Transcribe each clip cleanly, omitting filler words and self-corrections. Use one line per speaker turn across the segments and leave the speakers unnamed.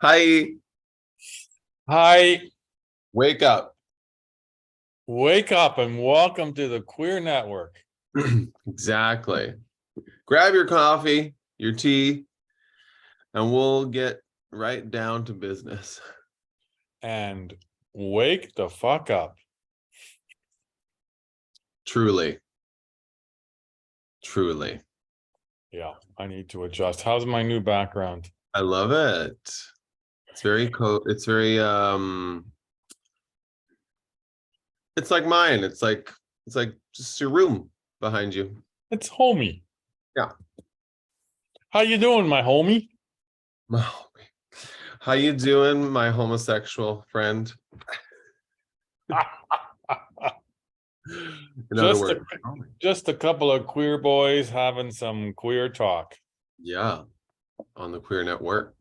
Hi,
Hi,
wake up.
wake up and welcome to the Queer Network.
Exactly. Grab your coffee, your tea, and we'll get right down to business.
And wake the fuck up.
Truly, truly.
Yeah, I need to adjust. How's my new background?
I love it. It's like mine. It's like just your room behind you.
It's homie.
Yeah.
How you doing, my homie?
Oh, how you doing, my homosexual friend? In other
just a
words,
just a couple of queer boys having some queer talk.
yeah, on the Queer Network.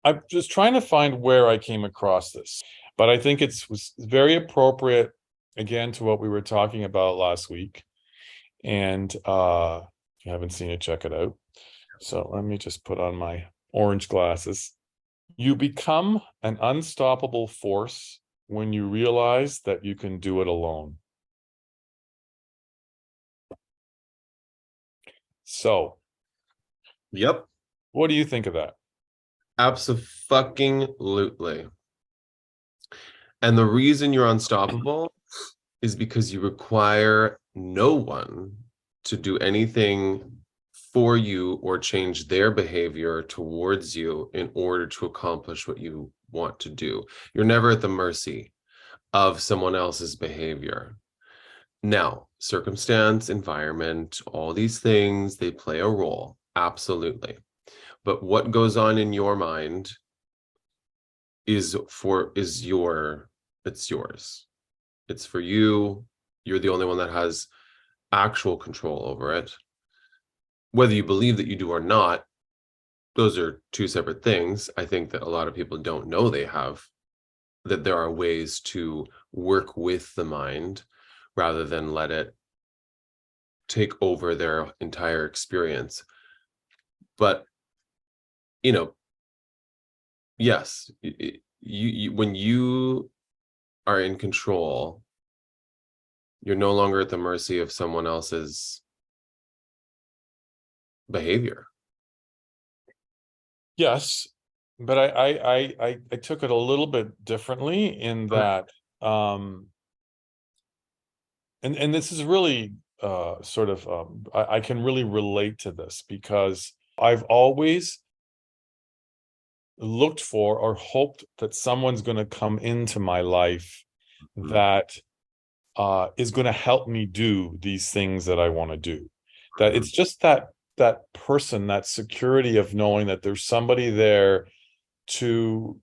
I'm just trying to find where I came across this, but I think was very appropriate again to what we were talking about last week. And if you haven't seen it, check it out. So let me just put on my orange glasses. You become an unstoppable force when you realize that you can do it alone. So,
Yep,
what do you think of that?
absolutely. And the reason you're unstoppable is because you require no one to do anything for you or change their behavior towards you in order to accomplish what you want to do. You're never at the mercy of someone else's behavior. Now, circumstance, environment, all these things, they play a role. Absolutely. But what goes on in your mind is it's yours. It's for you. You're the only one that has actual control over it. Whether you believe that you do or not, those are two separate things. I think that a lot of people don't know they have, that there are ways to work with the mind rather than let it take over their entire experience. But, you know, yes, when you are in control, you're no longer at the mercy of someone else's behavior.
Yes, but I took it a little bit differently in that and this is really sort of I can really relate to this because I've always looked for or hoped that someone's going to come into my life
Mhm.
that is going to help me do these things that I want to do. That
Mhm.
it's just that person, that security of knowing that there's somebody there to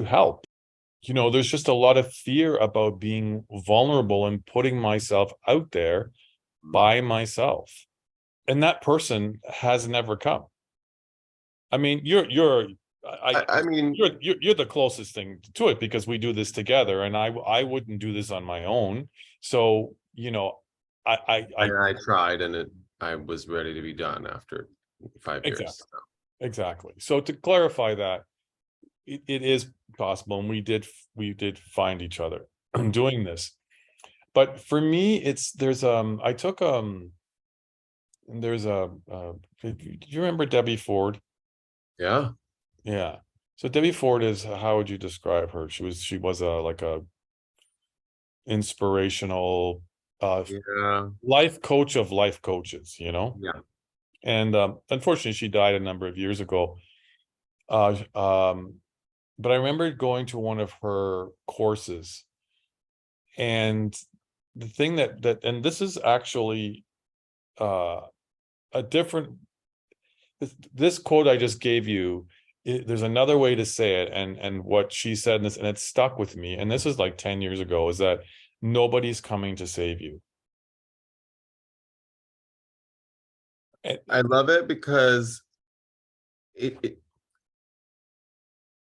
help. You know, there's just a lot of fear about being vulnerable and putting myself out there by myself. And that person has never come. I mean,
I mean,
you're the closest thing to it because we do this together, and I wouldn't do this on my own. So, you know, I
I tried and I was ready to be done after 5 years.
exactly, exactly. So to clarify that, it is possible, and we did find each other doing this. But for me, it's I took there's do you remember Debbie Ford?
Yeah.
Yeah. So Debbie Ford is, how would you describe her? She was a like a inspirational
Yeah.
life coach of life coaches, you know?
Yeah.
And unfortunately she died a number of years ago. Uh but I remember going to one of her courses, and the thing and this is actually uh a different this quote I just gave you, there's another way to say it, and what she said in this, and it stuck with me, and this is like 10 years ago, is that nobody's coming to save you. And-
I love it because it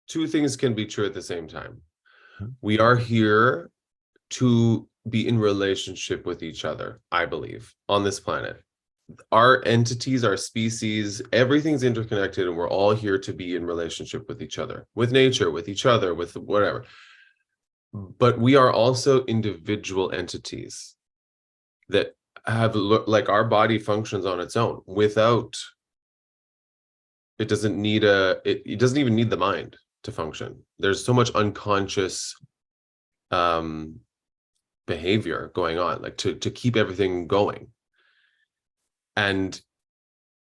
two things can be true at the same time. We are here to be in relationship with each other, I believe, on this planet. our entities, our species, everything's interconnected, and we're all here to be in relationship with each other, with nature, with each other, with whatever. But we are also individual entities that have like our body functions on its own without it doesn't need it doesn't even need the mind to function. There's so much unconscious um behavior going on, like to keep everything going. And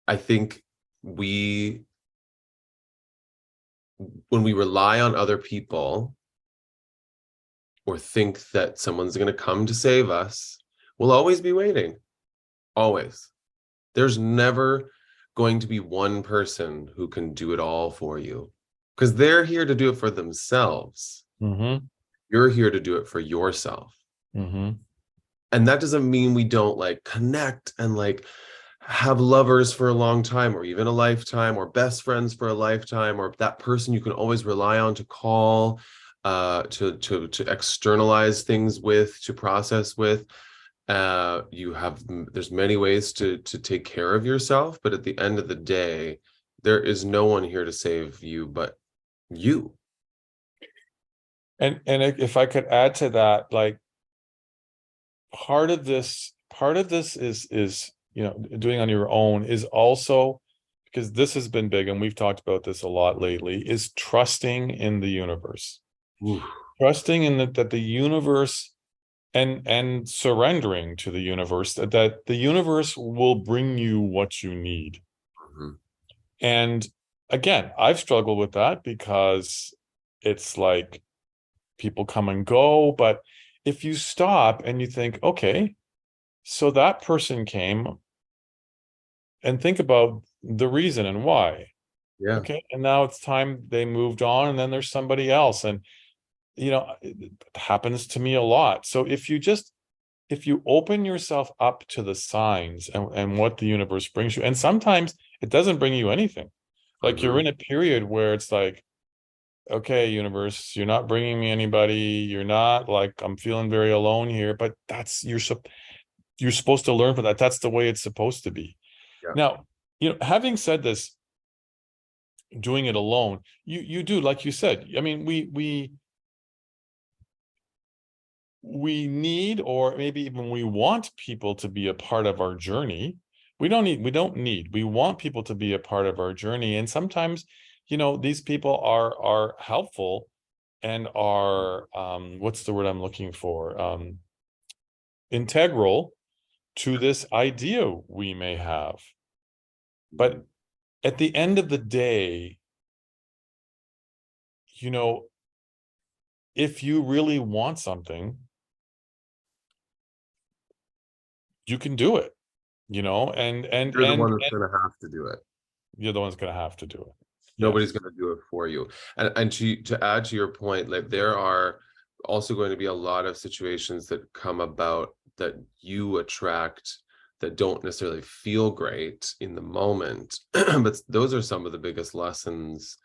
I think we when we rely on other people or think that someone's going to come to save us, we'll always be waiting. Always. There's never going to be one person who can do it all for you because they're here to do it for themselves.
Mm-hmm.
You're here to do it for yourself.
Mm-hmm.
And that doesn't mean we don't like connect and like have lovers for a long time or even a lifetime or best friends for a lifetime or that person you can always rely on to call, to externalize things with, to process with. There's many ways to take care of yourself, but at the end of the day, there is no one here to save you but you.
And if I could add to that, like part of this is doing on your own is also, because this has been big and we've talked about this a lot lately, is trusting in the universe.
Oof.
Trusting in that the universe, and surrendering to the universe, that the universe will bring you what you need.
Mhm.
And again, I've struggled with that because it's like people come and go, but if you stop and you think, okay, so that person came, and think about the reason and why.
Yeah.
Okay, and now it's time they moved on, and then there's somebody else, and it happens to me a lot. So if you open yourself up to the signs and what the universe brings you, and sometimes it doesn't bring you anything. Like you're in
Mhm.
a period where it's like, okay, universe, you're not bringing me anybody. You're not, like, I'm feeling very alone here, but you're supposed to learn from that. That's the way it's supposed to be.
Yeah.
Now, having said this, doing it alone, you do, like you said. I mean, we need, or maybe even we want people to be a part of our journey. We want people to be a part of our journey. And sometimes, these people are helpful and are, what's the word I'm looking for? Integral to this idea we may have. But at the end of the day, you know, if you really want something, you can do it,
You're the one that's going to have to do it.
you're the one's going to have to do it. Yes.
Nobody's going to do it for you. And to add to your point, like there are also going to be a lot of situations that come about that you attract that don't necessarily feel great in the moment, but those are some of the biggest lessons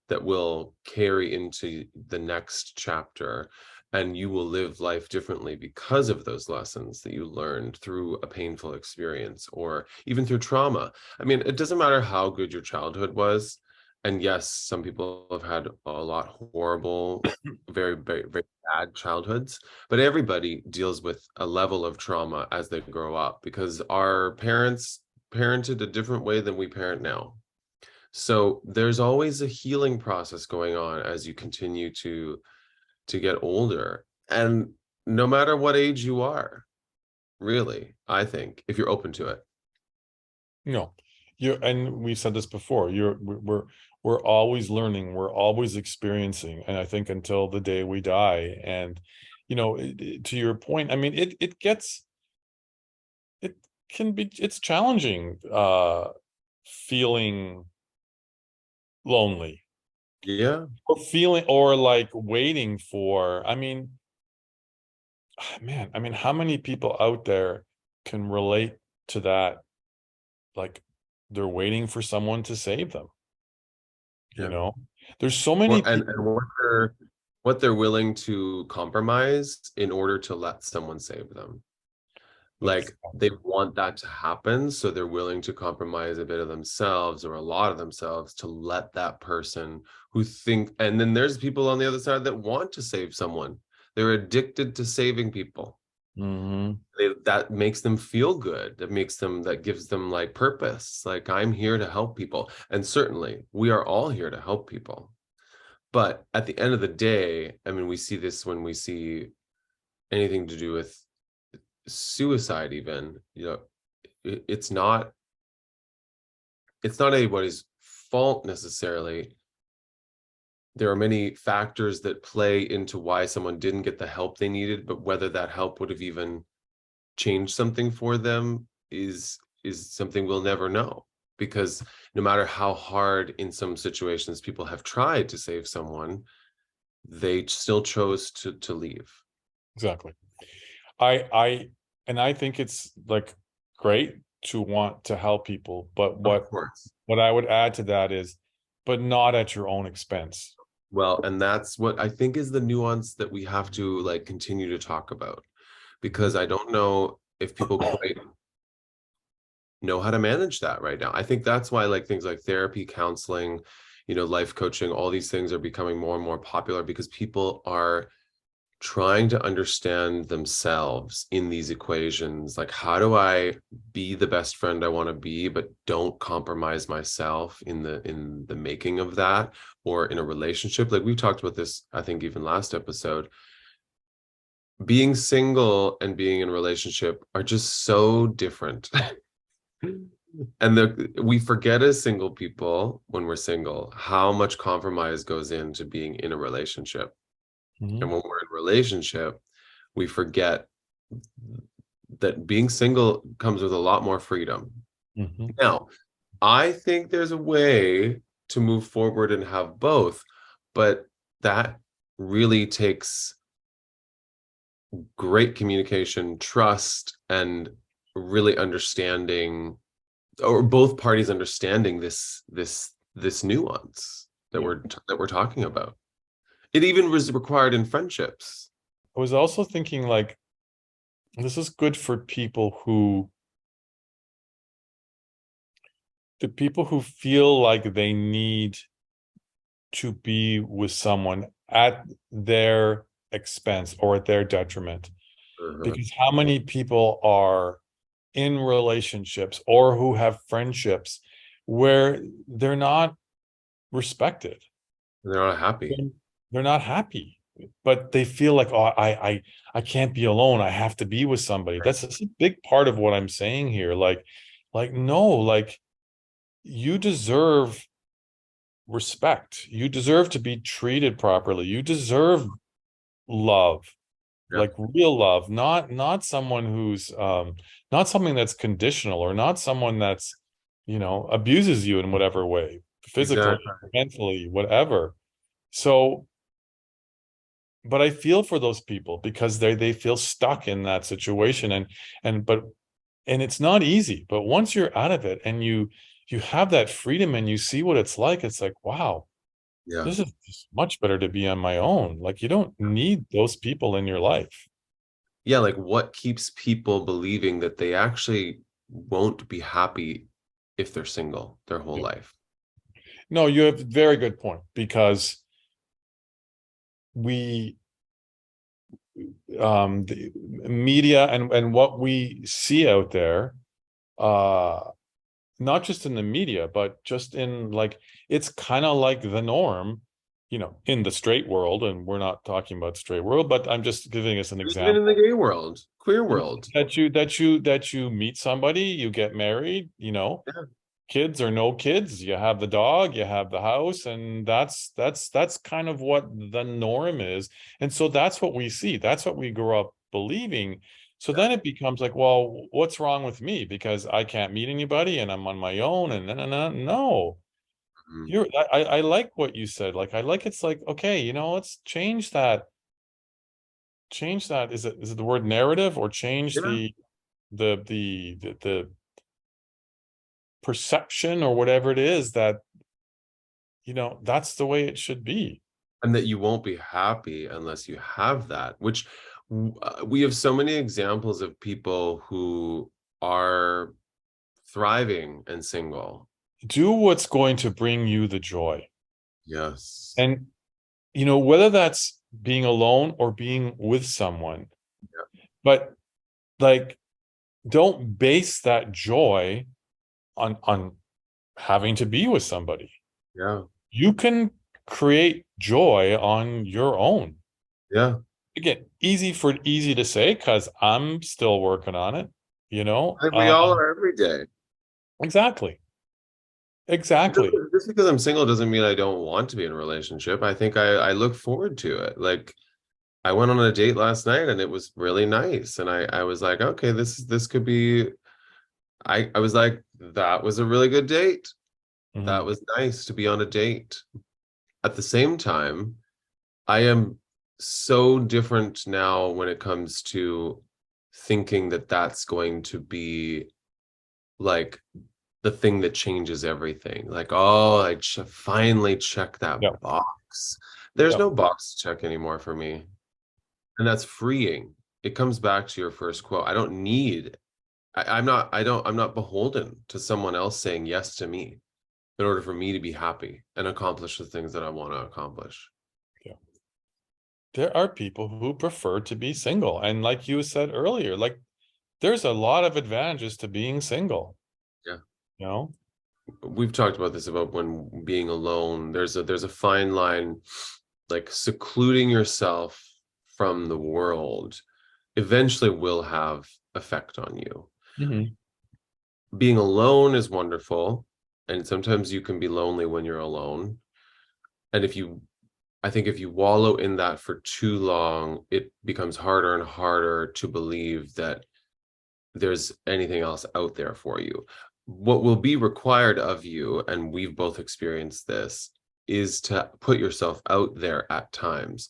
that will carry into the next chapter, and you will live life differently because of those lessons that you learned through a painful experience or even through trauma. I mean, it doesn't matter how good your childhood was. And yes, some people have had a lot horrible, very, very, very bad childhoods, but everybody deals with a level of trauma as they grow up because our parents parented a different way than we parent now. So there's always a healing process going on as you continue to get older. And no matter what age you are, really, I think, if you're open to it.
No, and we said this before, we're always learning, we're always experiencing. And I think until the day we die. And, to your point, I mean, it it's challenging, feeling lonely,
Yeah.
or feeling, or like waiting for, I mean, man, I mean, how many people out there can relate to that? Like, they're waiting for someone to save them, you
Yeah.
know? There's so many
Or
people.
and what they're willing to compromise in order to let someone save them. Like they want that to happen, so they're willing to compromise a bit of themselves or a lot of themselves to let that person who think, and then there's people on the other side that want to save someone. They're addicted to saving people.
Mhm.
That makes them feel good. That gives them like purpose. Like I'm here to help people. And certainly we are all here to help people. But at the end of the day, I mean, we see this when we see anything to do with suicide, even, it's not anybody's fault necessarily. There are many factors that play into why someone didn't get the help they needed, but whether that help would have even changed something for them is something we'll never know, because no matter how hard in some situations people have tried to save someone, they still chose to leave.
Exactly. I think it's like great to want to help people, but
Of course.
what I would add to that is, but not at your own expense.
Well, and that's what I think is the nuance that we have to like continue to talk about, because I don't know if people quite know how to manage that right now. I think that's why like things like therapy, counseling, life coaching, all these things are becoming more and more popular, because people are trying to understand themselves in these equations. Like, how do I be the best friend I want to be, but don't compromise myself in the making of that, or in a relationship? Like we've talked about this, I think even last episode. Being single and being in a relationship are just so different. And we forget as single people, when we're single, how much compromise goes into being in a relationship. And
Mhm.
when we're in a relationship, we forget that being single comes with a lot more freedom.
Mhm.
Now, I think there's a way to move forward and have both, but that really takes great communication, trust, and really understanding, or both parties understanding this nuance that
Yeah.
we're talking about. It even was required in friendships.
I was also thinking like this is good for the people who feel like they need to be with someone at their expense or at their detriment.
Mhm.
Because how many people are in relationships or who have friendships where they're not respected?
They're not happy.
They're not happy, but they feel like, oh, I can't be alone. I have to be with somebody. That's a big part of what I'm saying here. Like no, like you deserve respect. You deserve to be treated properly. You deserve love,
Yeah,
like real love, not someone who's not something that's conditional, or not someone that's, abuses you in whatever way, physically,
exactly.
mentally, whatever. So, but I feel for those people because they feel stuck in that situation, and it's not easy, but once you're out of it and you have that freedom and you see what it's like, wow,
Yeah.
this is just much better to be on my own. Like you don't need those people in your life.
Yeah, like what keeps people believing that they actually won't be happy if they're single their whole
Yeah.
life?
No, you have a very good point, because we the media and what we see out there, uh not just in the media, but just in like, it's kind of like the norm, in the straight world, and we're not talking about straight world, but I'm just giving us an
Even in the
example.
gay world, queer world.
That you meet somebody, you get married,
Yeah.
kids or no kids, you have the dog, you have the house, and that's kind of what the norm is. And so that's what we see, that's what we grew up believing. So then it becomes like, well, what's wrong with me because I can't meet anybody and I'm on my own, and no.
Mhm.
I like what you said. Like I like, it's like, okay, let's change that. Is it the word narrative, or change
Yeah.
the perception, or whatever it is, that that's the way it should be.
And that you won't be happy unless you have that, which we have so many examples of people who are thriving and single.
Do what's going to bring you the joy.
Yes.
And, whether that's being alone or being with someone, but like, don't base that joy on having to be with somebody.
Yeah.
You can create joy on your own.
Yeah.
Again, easy to say because I'm still working on it, you know.
I think we all are every day.
Exactly. Exactly.
Just because I'm single doesn't mean I don't want to be in a relationship. I think I look forward to it. Like I went on a date last night and it was really nice. And I was like, okay, this could be I was like, that was a really good date. That
Mhm.
was nice to be on a date. At the same time, I am so different now when it comes to thinking that that's going to be like the thing that changes everything. Like, oh, finally check that
Yeah.
box. There's
Yeah.
no box to check anymore for me. And that's freeing. It comes back to your first quote. I don't need, I'm not beholden to someone else saying yes to me in order for me to be happy and accomplish the things that I want to accomplish.
Yeah. There are people who prefer to be single. And like you said earlier, like there's a lot of advantages to being single,
Yeah.
you know?
We've talked about this about when being alone. There's a fine line, like secluding yourself from the world eventually will have effect on you.
Mhm.
Being alone is wonderful, and sometimes you can be lonely when you're alone. And I think if you wallow in that for too long, it becomes harder and harder to believe that there's anything else out there for you. What will be required of you, and we've both experienced this, is to put yourself out there at times,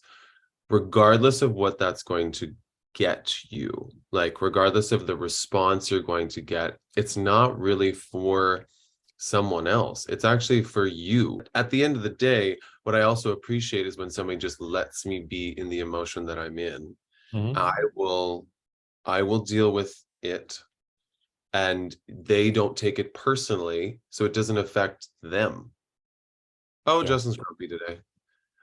regardless of what that's going to get you. Like, regardless of the response you're going to get, it's not really for someone else. It's actually for you. At the end of the day, what I also appreciate is when somebody just lets me be in the emotion that I'm in.
Mhm.
I will I will deal with it and they don't take it personally, so it doesn't affect them. Oh,
Yeah.
Justin's grumpy today.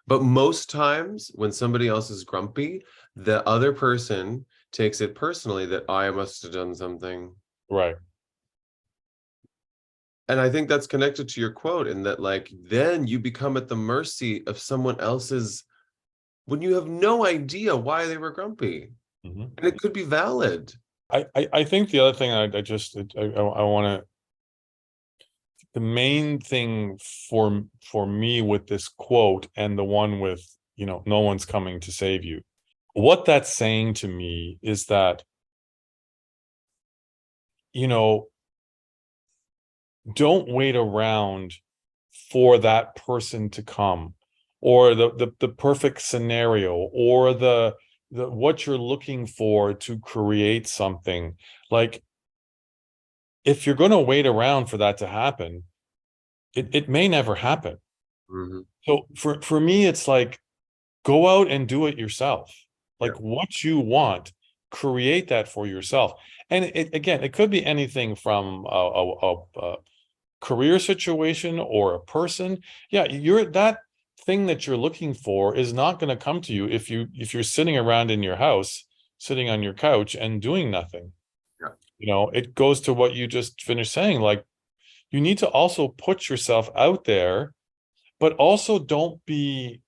But most times when somebody else is grumpy, the other person takes it personally that I must have done something.
Right.
And I think that's connected to your quote in that, like, then you become at the mercy of someone else's when you have no idea why they were grumpy.
Mhm.
And it could be valid.
I think the other thing I want to, the main thing for me with this quote and the one with, no one's coming to save you. What that's saying to me is that, you know, don't wait around for that person to come or the perfect scenario or the what you're looking for to create something. Like if you're going to wait around for that to happen, it may never happen.
Mhm.
So for me, it's like go out and do it yourself.
Yeah.
Like what you want, create that for yourself. And again, it could be anything from a career situation or a person. Yeah, you're that thing that you're looking for is not going to come to you if you're sitting around in your house, sitting on your couch and doing nothing.
Yeah.
It goes to what you just finished saying. Like you need to also put yourself out there, but also don't be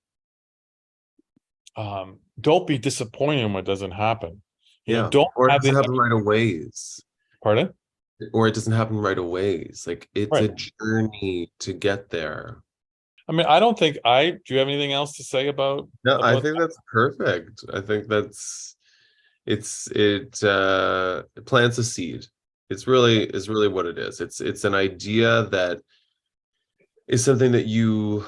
disappointed when it doesn't happen.
Yeah.
Don't
Or it
have
doesn't
the
happen right away.
pardon.
Or it doesn't happen right away. It's like it's
Right.
a journey to get there.
I mean, I don't think do you have anything else to say about
No, I think
that?
that's perfect. I think it plants a seed. It's really what it is. It's an idea that is something that you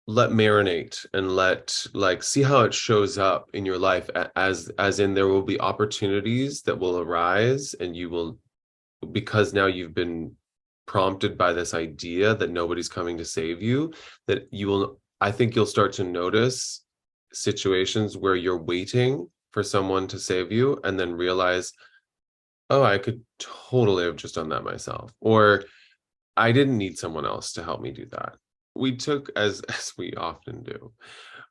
let marinate and let like see how it shows up in your life as in there will be opportunities that will arise and you will because now you've been prompted by this idea that nobody's coming to save you, that you will, I think you'll start to notice situations where you're waiting for someone to save you and then realize, oh, I could totally have just done that myself, or I didn't need someone else to help me do that. We took, as we often do,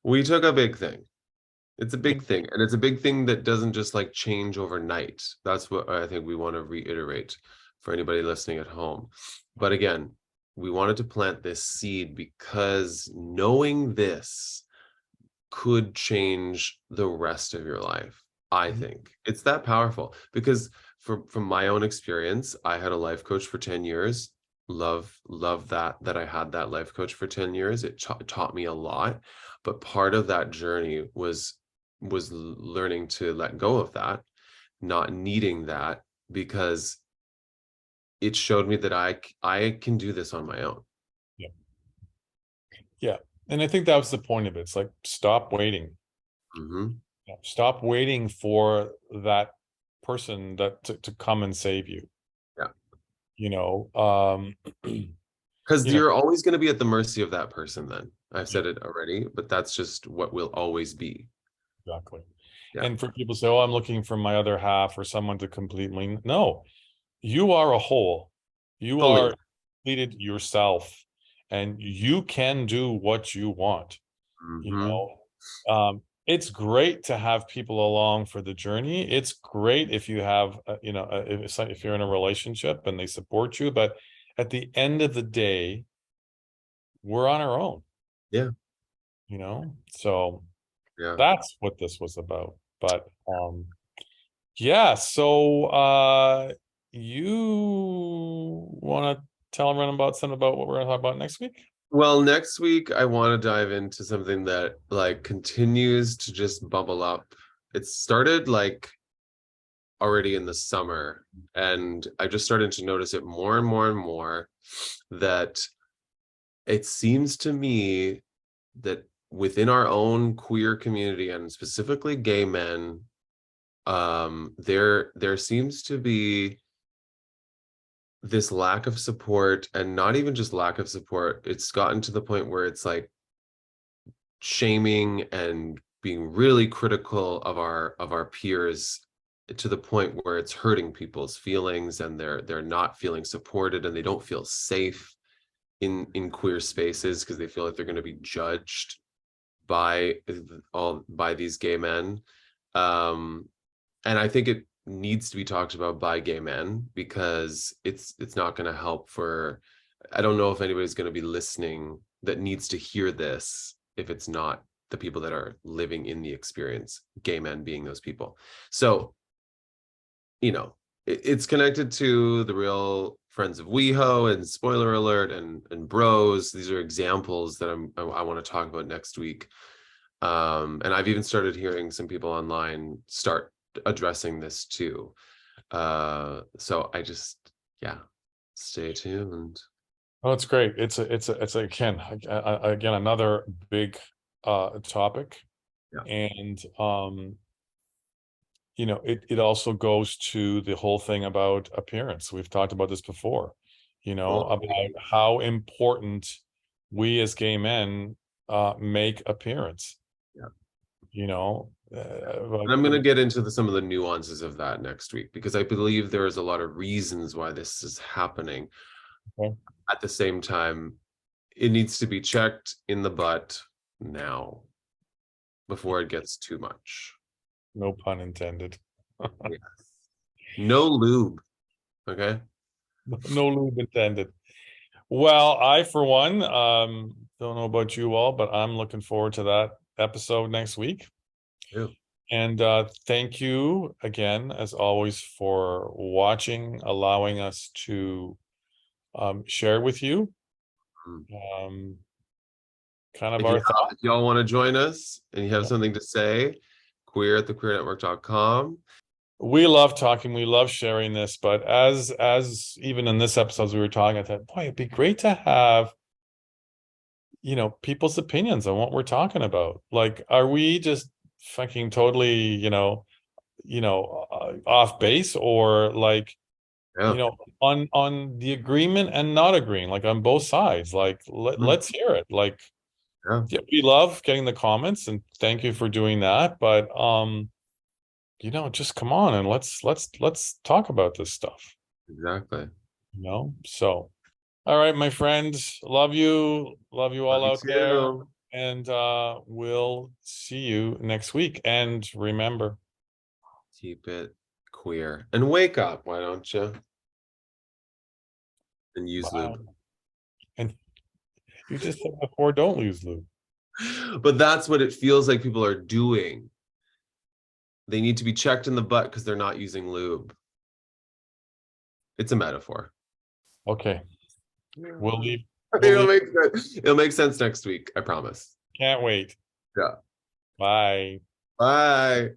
we took a big thing. It's a big thing, and it's a big thing that doesn't just like change overnight. That's what I think we want to reiterate for anybody listening at home. But again, we wanted to plant this seed because knowing this could change the rest of your life. I
Mhm.
think it's that powerful because from my own experience, I had a life coach for 10 years. Love that I had that life coach for 10 years. It taught me a lot, but part of that journey was learning to let go of that, not needing that, because it showed me that I can do this on my own.
Yeah. Yeah. And I think that was the point of it. It's like, stop waiting.
Hmm.
Yeah. Stop waiting for that person to come and save you.
Yeah,
You know,
because
you know,
you're always going to be at the mercy of that person. Then I've
yeah,
said it already, but that's just what will always be.
exactly.
Yeah.
And for people to say, oh, I'm looking for my other half or someone to complete me. No, you are a whole. You
Fully.
are completed yourself, and you can do what you want. You
Hmm.
know, it's great to have people along for the journey. It's great if you have, if you're in a relationship and they support you. But at the end of the day, we're on our own.
Yeah.
So
Yeah.
that's what this was about. But yeah. So you want to tell everyone about something about what we're going to talk about next week?
Well, next week I want to dive into something that like continues to just bubble up. It started like already in the summer, and I just started to notice it more and more and more, that it seems to me that within our own queer community, and specifically gay men, there seems to be this lack of support, and not even just lack of support. It's gotten to the point where it's like shaming and being really critical of our peers, to the point where it's hurting people's feelings, and they're not feeling supported, and they don't feel safe in queer spaces because they feel like they're going to be judged by by these gay men. um and I think it needs to be talked about by gay men, because it's not going to help for, I don't know if anybody's going to be listening that needs to hear this if it's not the people that are living in the experience, gay men being those people. So, it's connected to the real Friends of WeHo and Spoiler Alert and Bros. These are examples that I want to talk about next week. And I've even started hearing some people online start addressing this too. So yeah, stay tuned.
Oh, it's great. It's again another big topic,
Yeah.
and it also goes to the whole thing about appearance. We've talked about this before,
Well,
about how important we as gay men make appearance.
yeah.
Like,
And I'm going to get into some of the nuances of that next week, because I believe there is a lot of reasons why this is happening.
okay,
At the same time, it needs to be checked in the butt now before it gets too much.
no pun intended.
Yeah. No lube. Okay.
No lube intended. Well, I, for one, don't know about you all, but I'm looking forward to that episode next week.
Yeah.
And thank you again, as always, for watching, allowing us to share with you
Mm.
um, kind of
If you
our thoughts.
if y'all want to join us and you have
Yeah.
something to say, queer at thequeernetwork.com.
We love talking, we love sharing this, but as even in this episode, as we were talking, I thought, boy, it'd be great to have people's opinions on what we're talking about. Like, are we just fucking totally, off base, or like,
Yeah.
on the agreement and not agreeing, like on both sides. Like,
Mm.
let's hear it. Like,
Yeah.
yeah, we love getting the comments, and thank you for doing that. But just come on and let's talk about this stuff,
Exactly.
So, all right, my friends, love you all
Love you
out there,
too.
and we'll see you next week. And remember,
Keep it queer and wake up, why don't you? And use
bye.
lube.
And you just said before, don't lose Lou.
But that's what it feels like people are doing. They need to be checked in the butt because they're not using lube. It's a metaphor.
Okay, we'll leave.
It'll make sense next week, I promise.
Can't wait.
Yeah.
Bye.
Bye.